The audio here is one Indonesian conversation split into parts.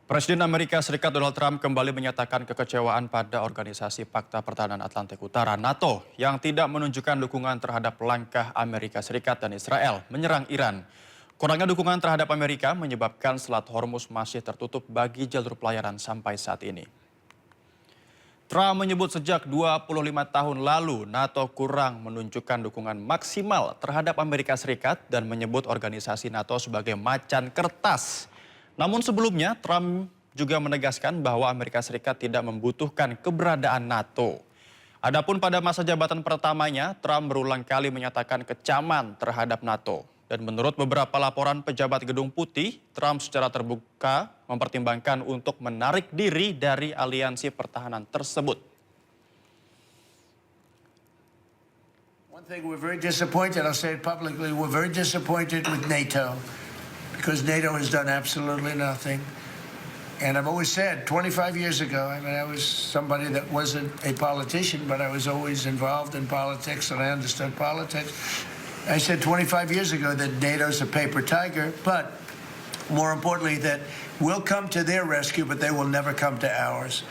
Presiden Amerika Serikat Donald Trump kembali menyatakan kekecewaan pada Organisasi Pakta Pertahanan Atlantik Utara (NATO) yang tidak menunjukkan dukungan terhadap langkah Amerika Serikat dan Israel menyerang Iran. Kurangnya dukungan terhadap Amerika menyebabkan Selat Hormuz masih tertutup bagi jalur pelayaran sampai saat ini. Trump menyebut sejak 25 tahun lalu NATO kurang menunjukkan dukungan maksimal terhadap Amerika Serikat dan menyebut organisasi NATO sebagai macan kertas. Namun sebelumnya Trump juga menegaskan bahwa Amerika Serikat tidak membutuhkan keberadaan NATO. Adapun pada masa jabatan pertamanya, Trump berulang kali menyatakan kecaman terhadap NATO. Dan menurut beberapa laporan pejabat Gedung Putih, Trump secara terbuka mempertimbangkan untuk menarik diri dari aliansi pertahanan tersebut. One thing we're very disappointed, I'll say it publicly, we're very disappointed with NATO because NATO has done absolutely nothing. And I've always said, 25 years ago, I mean, I was somebody that wasn't a politician, but I was always involved in politics and I understood politics. I said 25 years ago that NATO's a paper tiger, but more importantly that we'll come to their rescue, but they will never come to ours.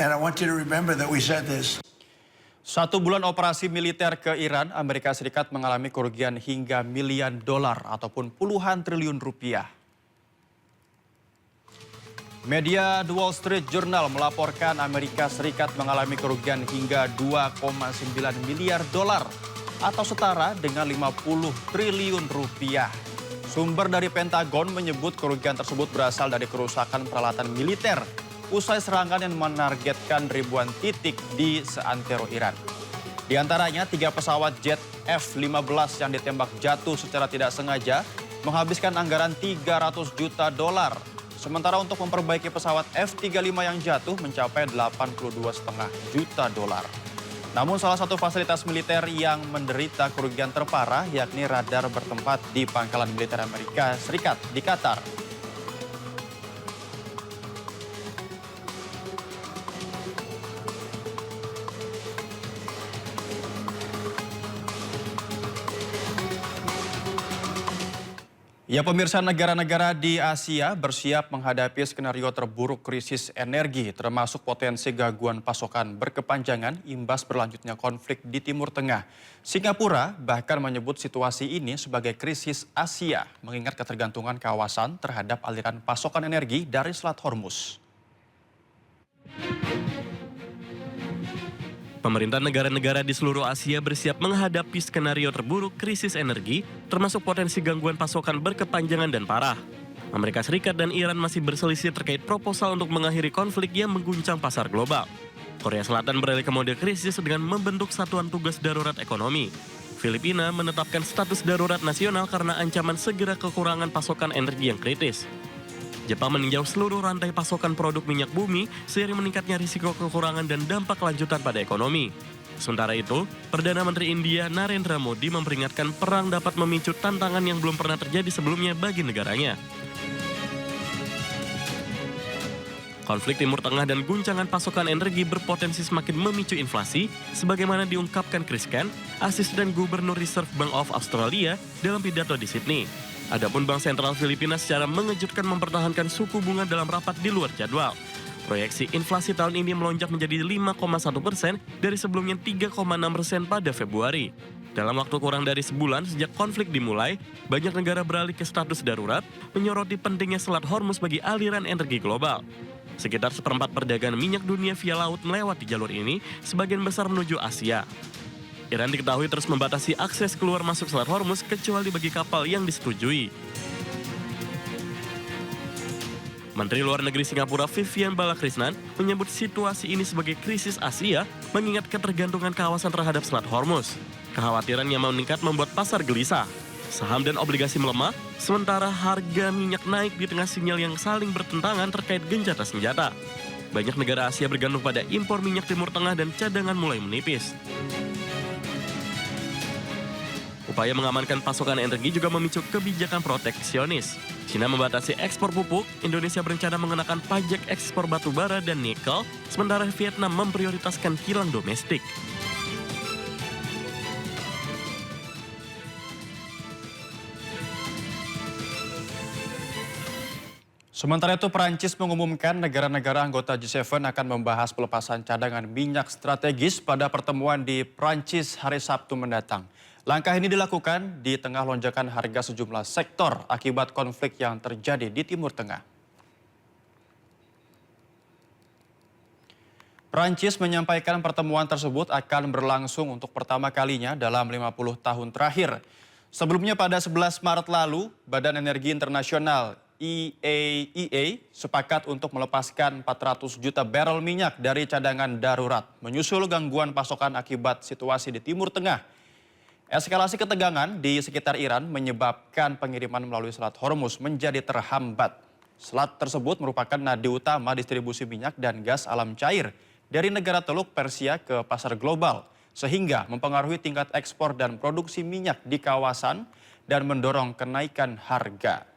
And I want you to remember that we said this. 1 bulan operasi militer ke Iran, Amerika Serikat mengalami kerugian hingga miliaran dolar ataupun puluhan triliun rupiah. Media The Wall Street Journal melaporkan Amerika Serikat mengalami kerugian hingga 2,9 miliar dolar atau setara dengan 50 triliun rupiah. Sumber dari Pentagon menyebut kerugian tersebut berasal dari kerusakan peralatan militer usai serangan yang menargetkan ribuan titik di seantero Iran. Di antaranya 3 pesawat jet F-15 yang ditembak jatuh secara tidak sengaja menghabiskan anggaran 300 juta dolar. Sementara untuk memperbaiki pesawat F-35 yang jatuh mencapai 82,5 juta dolar. Namun salah satu fasilitas militer yang menderita kerugian terparah yakni radar bertempat di pangkalan militer Amerika Serikat di Qatar. Ya pemirsa, negara-negara di Asia bersiap menghadapi skenario terburuk krisis energi termasuk potensi gangguan pasokan berkepanjangan imbas berlanjutnya konflik di Timur Tengah. Singapura bahkan menyebut situasi ini sebagai krisis Asia mengingat ketergantungan kawasan terhadap aliran pasokan energi dari Selat Hormuz. Pemerintah negara-negara di seluruh Asia bersiap menghadapi skenario terburuk krisis energi, termasuk potensi gangguan pasokan berkepanjangan dan parah. Amerika Serikat dan Iran masih berselisih terkait proposal untuk mengakhiri konflik yang mengguncang pasar global. Korea Selatan beralih ke mode krisis dengan membentuk Satuan Tugas Darurat Ekonomi. Filipina menetapkan status darurat nasional karena ancaman segera kekurangan pasokan energi yang kritis. Jepang meninjau seluruh rantai pasokan produk minyak bumi seiring meningkatnya risiko kekurangan dan dampak lanjutan pada ekonomi. Sementara itu, Perdana Menteri India Narendra Modi memperingatkan perang dapat memicu tantangan yang belum pernah terjadi sebelumnya bagi negaranya. Konflik Timur Tengah dan guncangan pasokan energi berpotensi semakin memicu inflasi, sebagaimana diungkapkan Chris Kent, Asisten Gubernur Reserve Bank of Australia dalam pidato di Sydney. Adapun Bank Sentral Filipina secara mengejutkan mempertahankan suku bunga dalam rapat di luar jadwal. Proyeksi inflasi tahun ini melonjak menjadi 5,1% dari sebelumnya 3,6% pada Februari. Dalam waktu kurang dari sebulan sejak konflik dimulai, banyak negara beralih ke status darurat, menyoroti pentingnya Selat Hormuz bagi aliran energi global. Sekitar seperempat perdagangan minyak dunia via laut melewati jalur ini, sebagian besar menuju Asia. Iran diketahui terus membatasi akses keluar masuk Selat Hormuz kecuali bagi kapal yang disetujui. Menteri Luar Negeri Singapura Vivian Balakrishnan menyebut situasi ini sebagai krisis Asia mengingat ketergantungan kawasan terhadap Selat Hormuz. Kekhawatiran yang meningkat membuat pasar gelisah. Saham dan obligasi melemah, sementara harga minyak naik di tengah sinyal yang saling bertentangan terkait gencatan senjata. Banyak negara Asia bergantung pada impor minyak Timur Tengah dan cadangan mulai menipis. Upaya mengamankan pasokan energi juga memicu kebijakan proteksionis. China membatasi ekspor pupuk, Indonesia berencana mengenakan pajak ekspor batu bara dan nikel, sementara Vietnam memprioritaskan kilang domestik. Sementara itu, Perancis mengumumkan negara-negara anggota G7 akan membahas pelepasan cadangan minyak strategis pada pertemuan di Perancis hari Sabtu mendatang. Langkah ini dilakukan di tengah lonjakan harga sejumlah sektor akibat konflik yang terjadi di Timur Tengah. Perancis menyampaikan pertemuan tersebut akan berlangsung untuk pertama kalinya dalam 50 tahun terakhir. Sebelumnya pada 11 Maret lalu, Badan Energi Internasional IAEA sepakat untuk melepaskan 400 juta barel minyak dari cadangan darurat, menyusul gangguan pasokan akibat situasi di Timur Tengah. Eskalasi ketegangan di sekitar Iran menyebabkan pengiriman melalui Selat Hormuz menjadi terhambat. Selat tersebut merupakan nadi utama distribusi minyak dan gas alam cair dari negara Teluk Persia ke pasar global, sehingga mempengaruhi tingkat ekspor dan produksi minyak di kawasan dan mendorong kenaikan harga.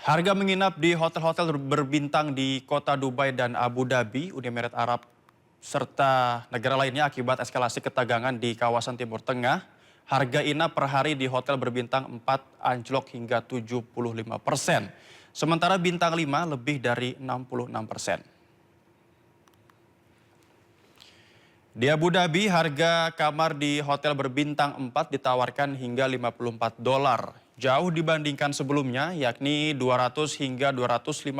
Harga menginap di hotel-hotel berbintang di kota Dubai dan Abu Dhabi, Uni Emirat Arab, serta negara lainnya akibat eskalasi ketegangan di kawasan Timur Tengah. Harga inap per hari di hotel berbintang 4 anjlok hingga 75%. Sementara bintang 5 lebih dari 66%. Di Abu Dhabi, harga kamar di hotel berbintang 4 ditawarkan hingga $54. Jauh dibandingkan sebelumnya, yakni $200 hingga $250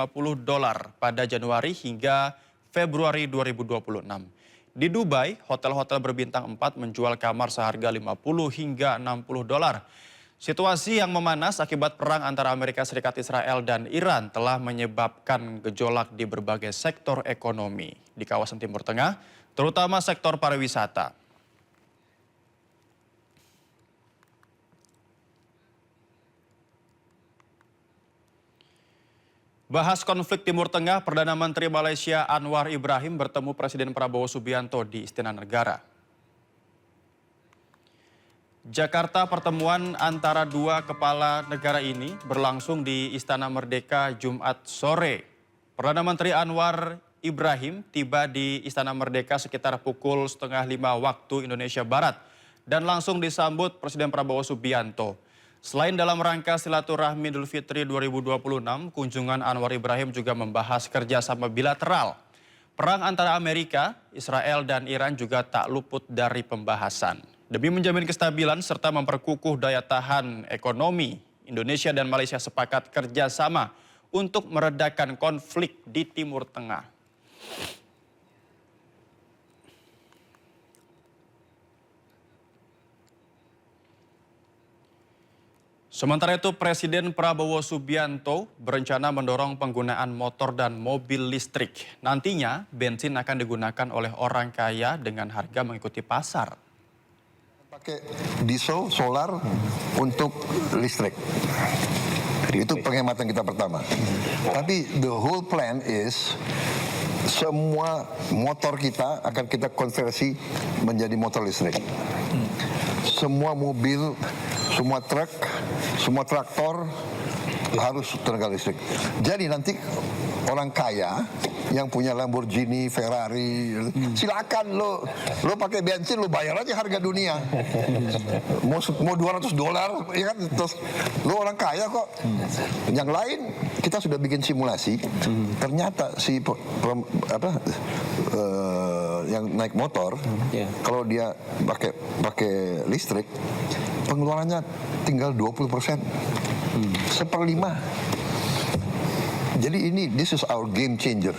pada Januari hingga Februari 2026. Di Dubai, hotel-hotel berbintang 4 menjual kamar seharga $50 hingga $60. Situasi yang memanas akibat perang antara Amerika Serikat, Israel, dan Iran telah menyebabkan gejolak di berbagai sektor ekonomi di kawasan Timur Tengah, terutama sektor pariwisata. Bahas konflik Timur Tengah, Perdana Menteri Malaysia Anwar Ibrahim bertemu Presiden Prabowo Subianto di Istana Negara. Jakarta, pertemuan antara dua kepala negara ini berlangsung di Istana Merdeka Jumat sore. Perdana Menteri Anwar Ibrahim tiba di Istana Merdeka sekitar pukul 4:30 waktu Indonesia Barat dan langsung disambut Presiden Prabowo Subianto. Selain dalam rangka silaturahmi Idul Fitri 2026, kunjungan Anwar Ibrahim juga membahas kerjasama bilateral. Perang antara Amerika, Israel, dan Iran juga tak luput dari pembahasan. Demi menjamin kestabilan serta memperkukuh daya tahan ekonomi, Indonesia dan Malaysia sepakat kerjasama untuk meredakan konflik di Timur Tengah. Sementara itu, Presiden Prabowo Subianto berencana mendorong penggunaan motor dan mobil listrik. Nantinya, bensin akan digunakan oleh orang kaya dengan harga mengikuti pasar. Pakai diesel, solar untuk listrik. Itu penghematan kita pertama. Tapi the whole plan is semua motor kita akan kita konversi menjadi motor listrik. Semua mobil, semua truk, semua traktor harus tenaga listrik. Jadi nanti orang kaya yang punya Lamborghini, Ferrari, silakan lo pakai bensin, lo bayar aja harga dunia. Mau $200, ya kan? Terus lo orang kaya kok. Yang lain kita sudah bikin simulasi. Ternyata si yang naik motor, kalau dia pakai listrik, pengeluarannya tinggal 20%, 1/5. Jadi this is our game changer.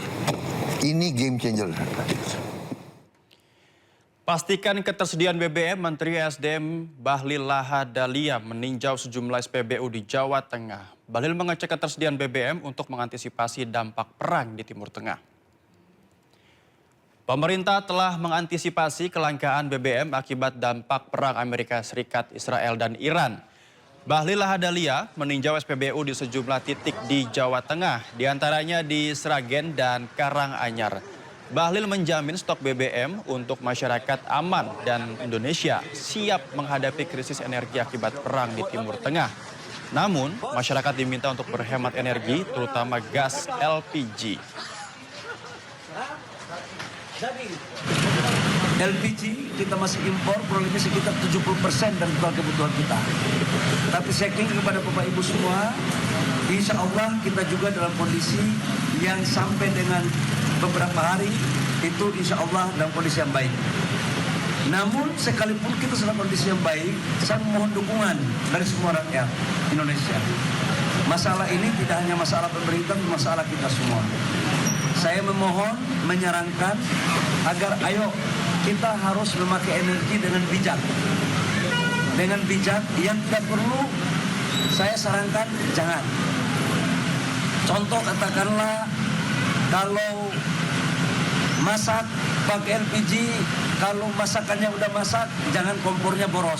Ini game changer. Pastikan ketersediaan BBM, Menteri SDM Bahlil Lahadalia meninjau sejumlah SPBU di Jawa Tengah. Bahlil mengecek ketersediaan BBM untuk mengantisipasi dampak perang di Timur Tengah. Pemerintah telah mengantisipasi kelangkaan BBM akibat dampak perang Amerika Serikat, Israel, dan Iran. Bahlil Lahadalia meninjau SPBU di sejumlah titik di Jawa Tengah, diantaranya di Sragen dan Karanganyar. Bahlil menjamin stok BBM untuk masyarakat aman dan Indonesia siap menghadapi krisis energi akibat perang di Timur Tengah. Namun, masyarakat diminta untuk berhemat energi, terutama gas LPG. LPG kita masih impor kurang lebih sekitar 70% dari total kebutuhan kita. Tapi saya ingin kepada Bapak Ibu semua, insya Allah kita juga dalam kondisi yang sampai dengan beberapa hari itu insya Allah dalam kondisi yang baik. Namun sekalipun kita dalam kondisi yang baik, saya mohon dukungan dari semua rakyat Indonesia. Masalah ini tidak hanya masalah pemerintah, masalah kita semua. Saya memohon, menyarankan agar ayo kita harus memakai energi dengan bijak. Dengan bijak, yang tidak perlu saya sarankan jangan. Contoh katakanlah kalau masak pakai LPG, kalau masakannya udah masak jangan kompornya boros.